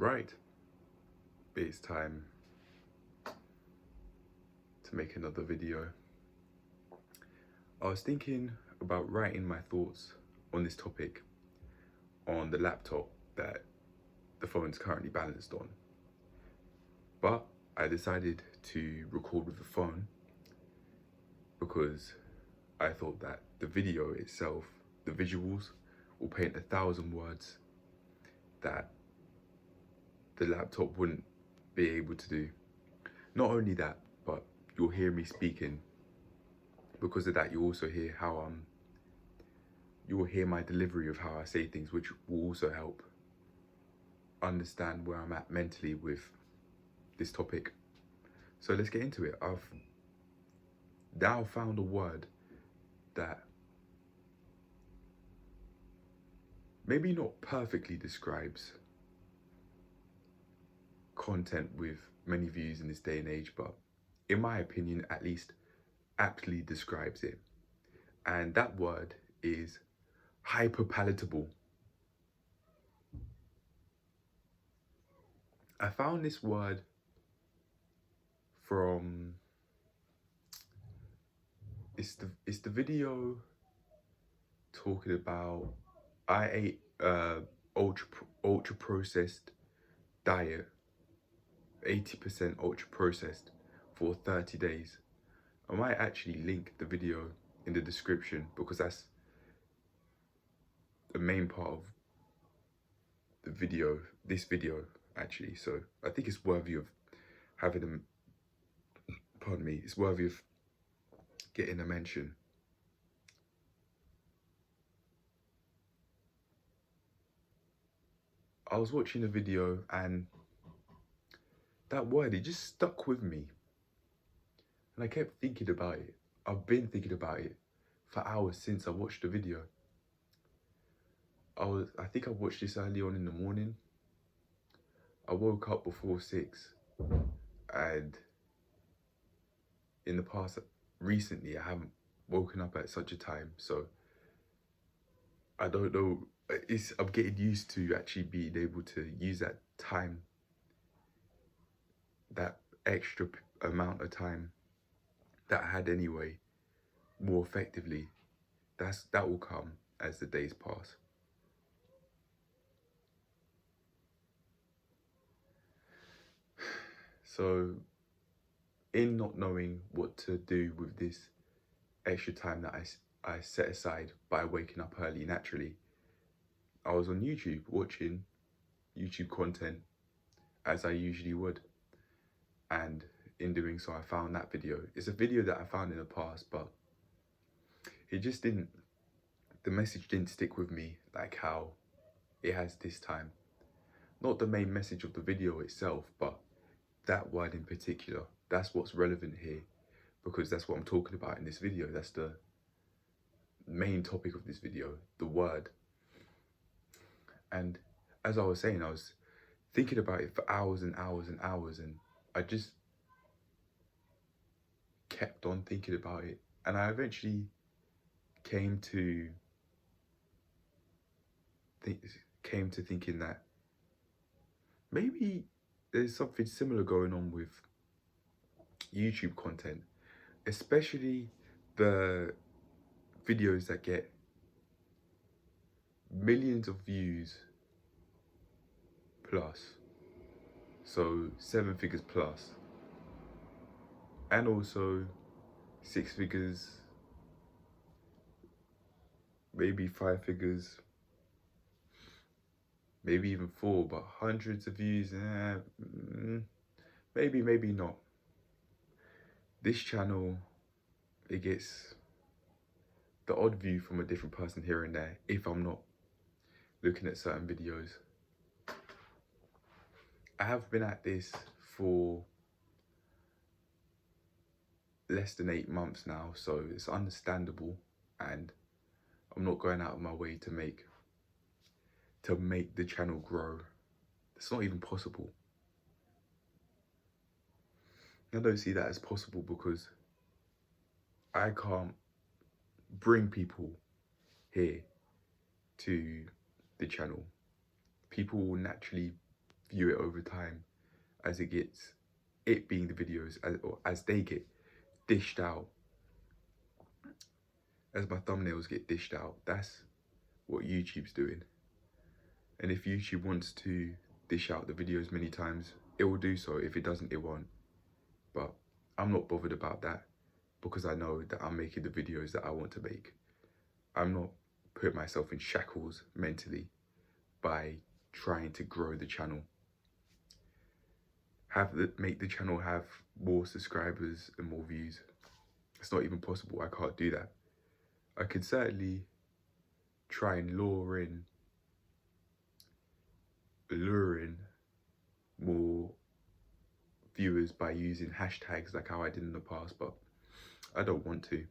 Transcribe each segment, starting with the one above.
Right, it's time to make another video. I was thinking about writing my thoughts on this topic on the laptop that the phone's currently balanced on. But I decided to record with the phone because I thought that the video itself, the visuals, will paint 1,000 words that the laptop wouldn't be able to do. Not only that, but you'll hear me speaking. Because of that, you also hear you will hear my delivery of how I say things, which will also help understand where I'm at mentally with this topic. So let's get into it. I've now found a word that maybe not perfectly describes content with many views in this day and age, but in my opinion, at least aptly describes it. And that word is hyper-palatable. I found this word from it's the video talking about I ate ultra processed diet, 80% ultra processed for 30 days. I might actually link the video in the description because that's the main part of the video, this video actually. So I think it's worthy of having them, pardon me, it's worthy of getting a mention. I was watching a video and that word, it just stuck with me. And I kept thinking about it. I've been thinking about it for hours since I watched the video. I think I watched this early on in the morning. I woke up before 6 and in the past, recently, I haven't woken up at such a time. So I don't know, I'm getting used to actually being able to use that time, that extra amount of time that I had anyway, more effectively. That will come as the days pass. So in not knowing what to do with this extra time that I set aside by waking up early naturally, I was on YouTube watching YouTube content as I usually would. And in doing so, I found that video. It's a video that I found in the past, but it just didn't, the message didn't stick with me like how it has this time. Not the main message of the video itself, but that word in particular. That's what's relevant here, because that's what I'm talking about in this video. That's the main topic of this video, the word. And as I was saying, I was thinking about it for hours and hours and hours, and I just kept on thinking about it. And I eventually came to thinking that maybe there's something similar going on with YouTube content, especially the videos that get millions of views plus, so 7 figures plus, and also 6 figures, maybe 5 figures, maybe even 4, but hundreds of views, maybe not. This channel, it gets the odd view from a different person here and there if I'm not looking at certain videos. I have been at this for less than 8 months now, so it's understandable, and I'm not going out of my way to make the channel grow. It's not even possible. I don't see that as possible because I can't bring people here to the channel. People will naturally view it over time as it gets, it being the videos, or as they get dished out, as my thumbnails get dished out. That's what YouTube's doing. And if YouTube wants to dish out the videos many times, it will do so. If it doesn't, it won't. But I'm not bothered about that, because I know that I'm making the videos that I want to make. I'm not putting myself in shackles mentally by trying to grow the channel. Make the channel have more subscribers and more views. It's not even possible. I can't do that. I could certainly try and lure in more viewers by using hashtags like how I did in the past, but I don't want to.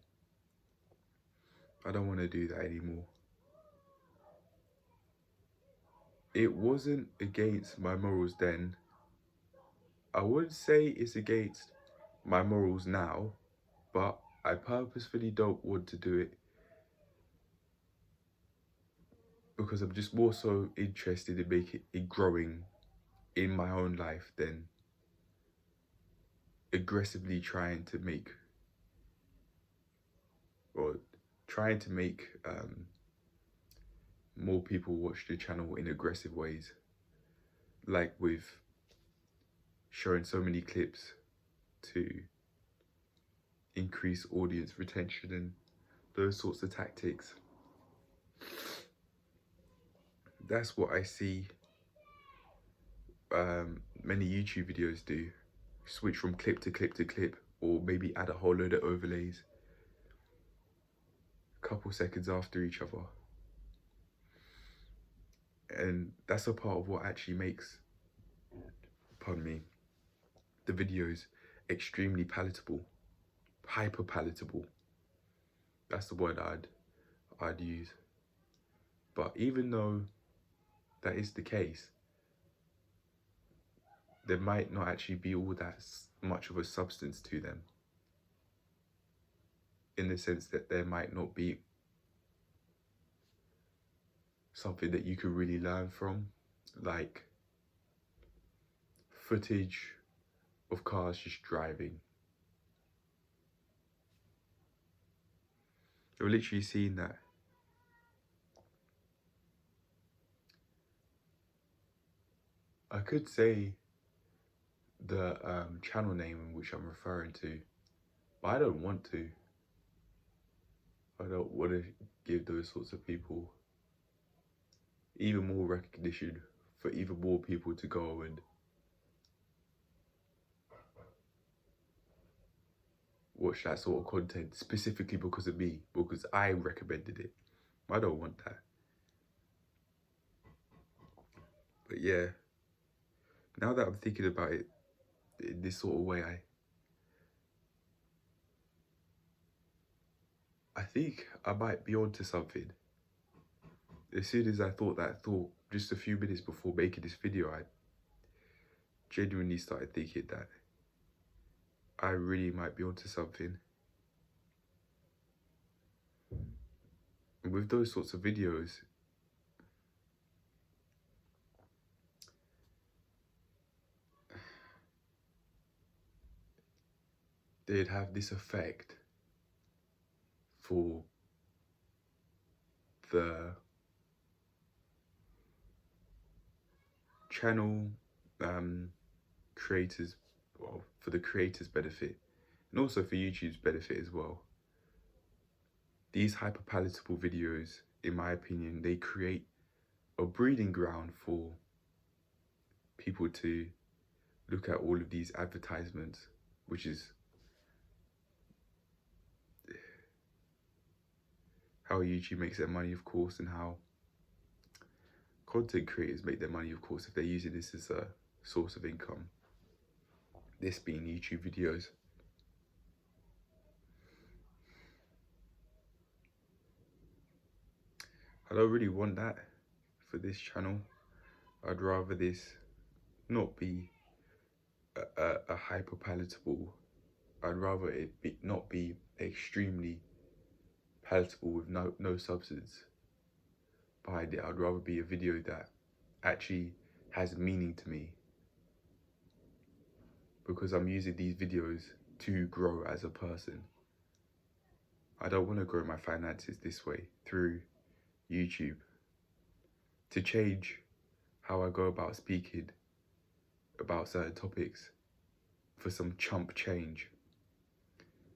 I don't want to do that anymore. It wasn't against my morals then. I wouldn't say it's against my morals now, but I purposefully don't want to do it because I'm just more so interested in making it growing in my own life than aggressively trying to make more people watch the channel in aggressive ways, like with showing so many clips to increase audience retention and those sorts of tactics. That's what I see many YouTube videos do. Switch from clip to clip to clip, or maybe add a whole load of overlays a couple seconds after each other. And that's a part of what actually makes, pardon me, the videos extremely palatable, hyper-palatable. That's the word I'd use. But even though that is the case, there might not actually be all that much of a substance to them, in the sense that there might not be something that you could really learn from, like footage of cars just driving. You're literally seeing that. I could say the channel name in which I'm referring to, but I don't want to. I don't want to give those sorts of people even more recognition, for even more people to go and watch that sort of content specifically because of me, because I recommended it. I don't want that. But yeah, now that I'm thinking about it in this sort of way, I think I might be onto something. As soon as I thought that thought, just a few minutes before making this video, I genuinely started thinking that I really might be onto something. And with those sorts of videos, they'd have this effect for the channel creators, well, for the creators' benefit, and also for YouTube's benefit as well. These hyper-palatable videos, in my opinion, they create a breeding ground for people to look at all of these advertisements, which is how YouTube makes their money, of course, and how content creators make their money, of course, if they're using this as a source of income. This being YouTube videos. I don't really want that for this channel. I'd rather this not be a hyper-palatable. I'd rather it not be extremely palatable with no substance behind it. I'd rather be a video that actually has meaning to me, because I'm using these videos to grow as a person. I don't want to grow my finances this way through YouTube. To change how I go about speaking about certain topics for some chump change.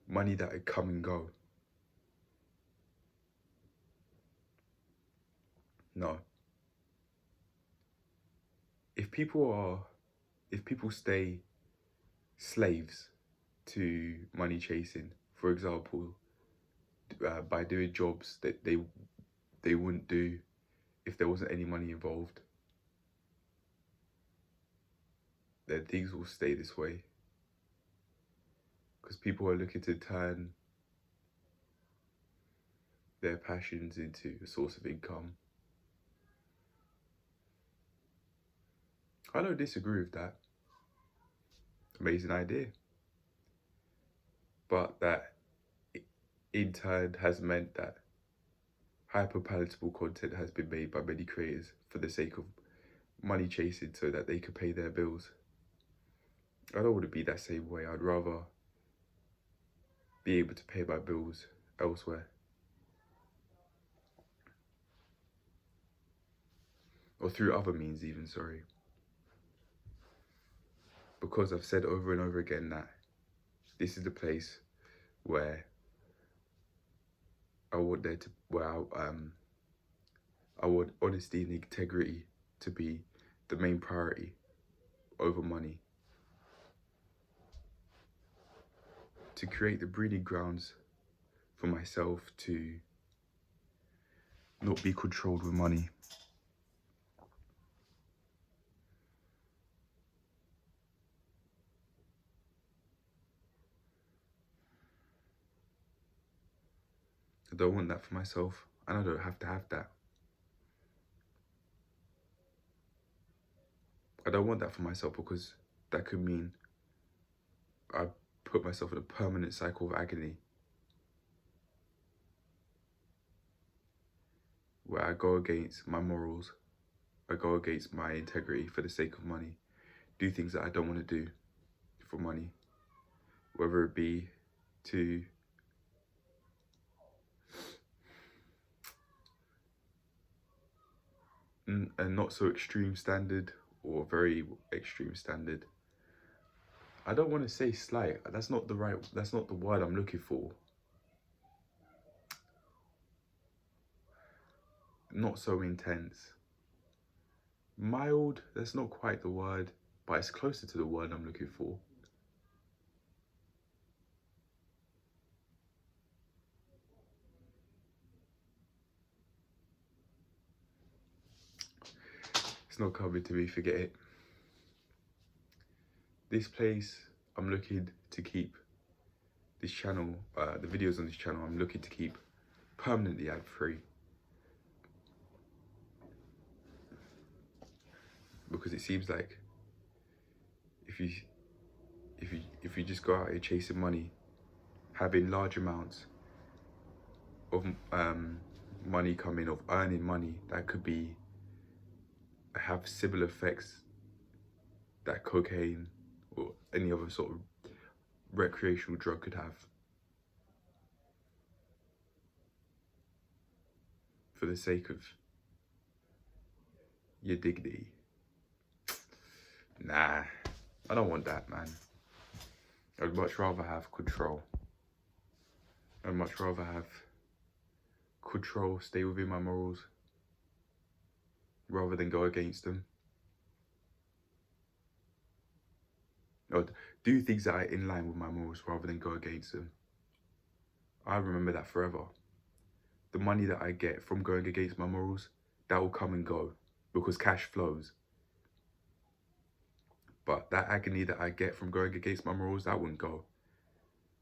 Money that would come and go. No. If people stay slaves to money chasing, for example, by doing jobs that they wouldn't do if there wasn't any money involved, then things will stay this way. Because people are looking to turn their passions into a source of income. I don't disagree with that. Amazing idea. But that in turn has meant that hyper-palatable content has been made by many creators for the sake of money chasing so that they could pay their bills. I don't want to be that same way. I'd rather be able to pay my bills elsewhere. Or through other means even, sorry. Because I've said over and over again that this is the place where I want I want honesty and integrity to be the main priority over money. To create the breeding grounds for myself to not be controlled with money. I don't want that for myself, and I don't have to have that. I don't want that for myself because that could mean I put myself in a permanent cycle of agony where I go against my morals, I go against my integrity for the sake of money, do things that I don't want to do for money, whether it be to a not so extreme standard or very extreme standard. I don't want to say slight. That's not the word I'm looking for. Not so intense. Mild, that's not quite the word, but it's closer to the word I'm looking for. It's not coming to me, forget it. This place, I'm looking to keep this channel, the videos on this channel, I'm looking to keep permanently ad-free. Because it seems like if you just go out here chasing money, having large amounts of money coming, of earning money, that could have similar effects that cocaine or any other sort of recreational drug could have. For the sake of your dignity. Nah, I don't want that, man. I'd much rather have control. I'd much rather have control, stay within my morals, rather than go against them. Or do things that are in line with my morals rather than go against them. I remember that forever. The money that I get from going against my morals, that will come and go because cash flows. But that agony that I get from going against my morals, that wouldn't go.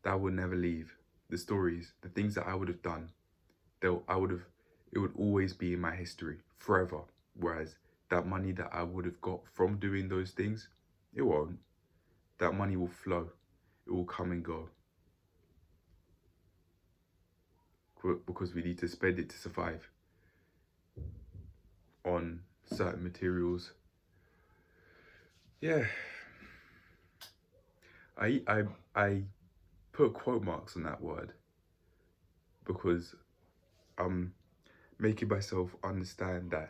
That would never leave. The stories, the things that I would have done, it would always be in my history forever. Whereas that money that I would have got from doing those things, it won't. That money will flow. It will come and go. Because we need to spend it to survive on certain materials. Yeah. I put quote marks on that word because I'm making myself understand that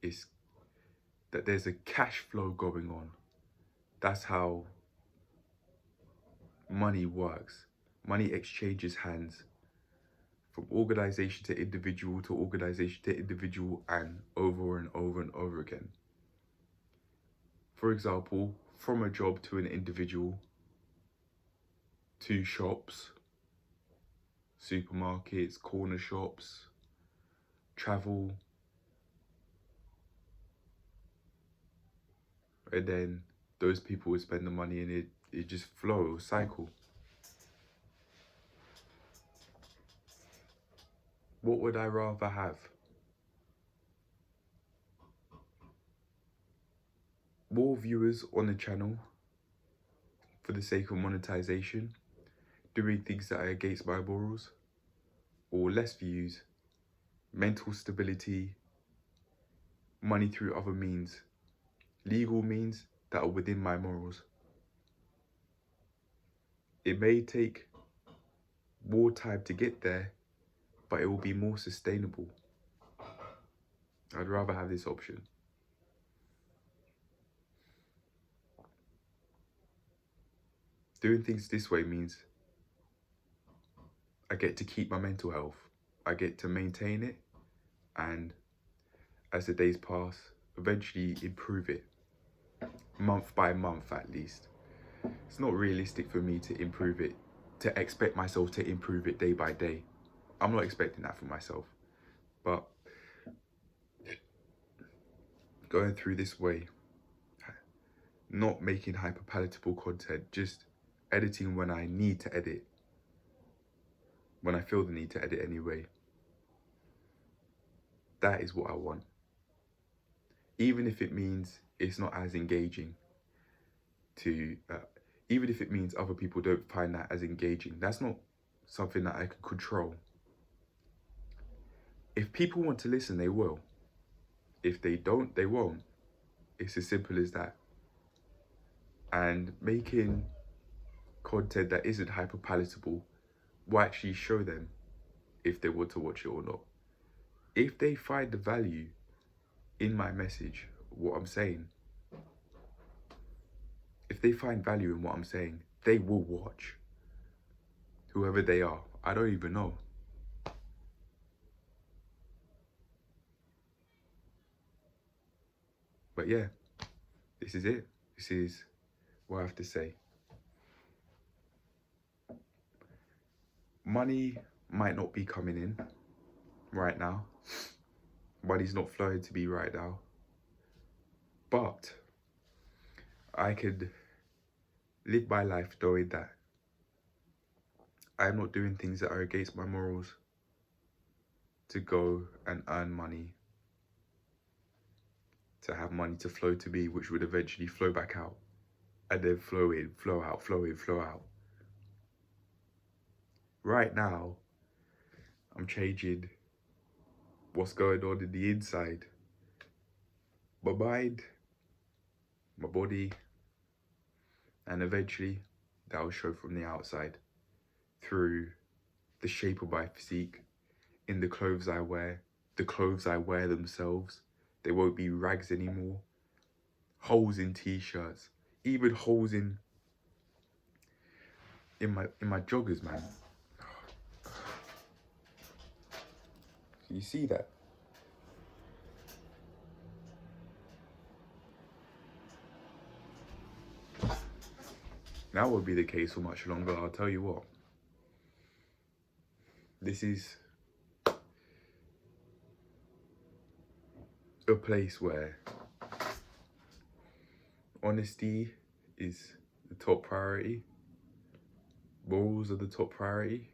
it's that there's a cash flow going on. That's how money works. Money exchanges hands from organization to individual and over and over and over again. For example, from a job to an individual, to shops, supermarkets, corner shops, travel, and then those people would spend the money and it just flow, cycle. What would I rather have? More viewers on the channel for the sake of monetization, doing things that are against my morals, or less views, mental stability, money through other means, legal means that are within my morals. It may take more time to get there, but it will be more sustainable. I'd rather have this option. Doing things this way means I get to keep my mental health. I get to maintain it, and as the days pass, eventually improve it, month by month at least. It's not realistic for me to improve it, to expect myself to improve it day by day. I'm not expecting that from myself, but going through this way, not making hyper-palatable content, just editing when I need to edit, when I feel the need to edit anyway. That is what I want. Even if it means it's not as engaging even if it means other people don't find that as engaging, that's not something that I can control. If people want to listen, they will. If they don't, they won't. It's as simple as that. And making content that isn't hyper-palatable will actually show them if they want to watch it or not. If they find the value in my message, what I'm saying, if they find value in what I'm saying, they will watch. Whoever they are, I don't even know. But yeah, this is it. This is what I have to say. Money might not be coming in right now. Money's not flowing to me right now. But I could live my life knowing that I'm not doing things that are against my morals to go and earn money, to have money to flow to me, which would eventually flow back out, and then flow in, flow out, flow in, flow out. Right now, I'm changing what's going on in the inside. My mind, my body, and eventually that will show from the outside through the shape of my physique, in the clothes I wear, the clothes I wear themselves. They won't be rags anymore. Holes in t-shirts, even holes in my joggers, man. Can you see that? That won't be the case for much longer, I'll tell you what. This is a place where honesty is the top priority. Morals are the top priority.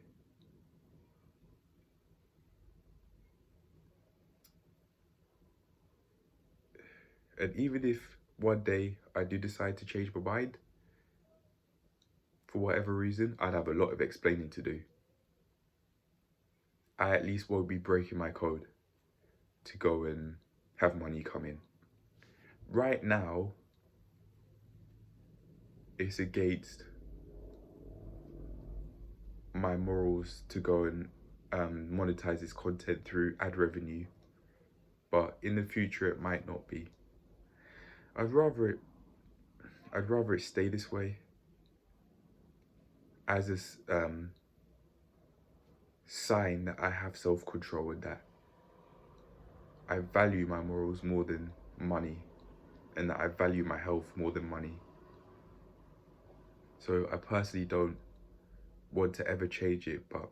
And even if one day I do decide to change my mind, for whatever reason, I'd have a lot of explaining to do. I at least won't be breaking my code to go and have money come in. Right now, it's against my morals to go and monetize this content through ad revenue, but in the future it might not be. I'd rather it stay this way as a sign that I have self-control and that I value my morals more than money, and that I value my health more than money. So I personally don't want to ever change it, but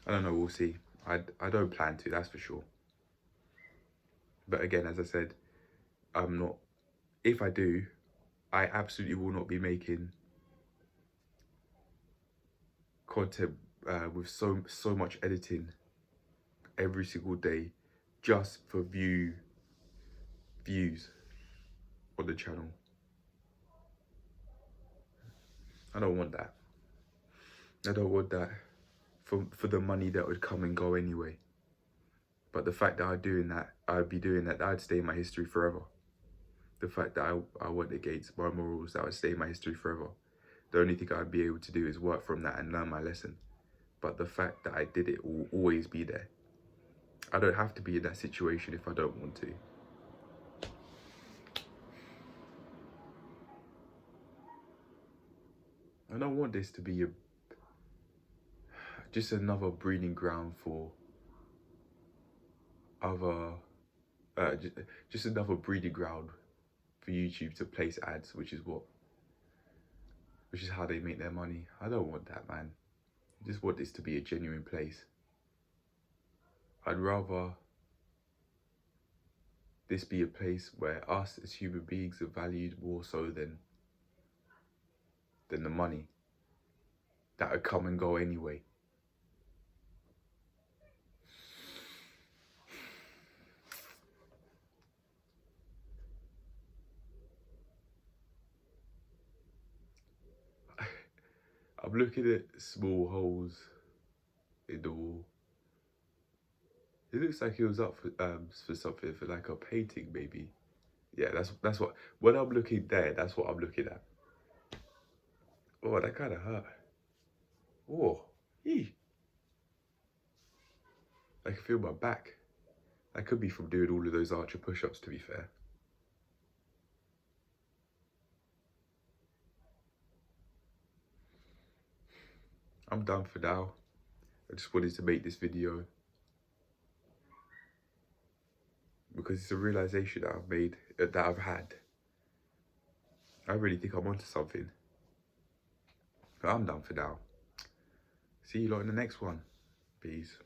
I don't know, we'll see. I don't plan to, that's for sure. But again, as I said, I'm not, if I do, I absolutely will not be making content with so much editing every single day just for views on the channel. I don't want that. I don't want that for the money that would come and go anyway. But the fact that I'd be doing that, that'd stay in my history forever. The fact that I went against my morals, that would stay in my history forever. The only thing I'd be able to do is work from that and learn my lesson. But the fact that I did it will always be there. I don't have to be in that situation if I don't want to. I don't want this to be just another breeding ground for other, just another breeding ground for YouTube to place ads, which is how they make their money. I don't want that, man. I just want this to be a genuine place. I'd rather this be a place where us as human beings are valued more so than the money that would come and go anyway. I'm looking at small holes in the wall. It looks like it was up for something, for like a painting maybe. Yeah, that's what, when I'm looking there, that's what I'm looking at. Oh, that kind of hurt. Oh, eee. I can feel my back. That could be from doing all of those archer push-ups, to be fair. I'm done for now. I just wanted to make this video because it's a realization that I've made, that I've had. I really think I'm onto something. But I'm done for now. See you lot in the next one. Peace.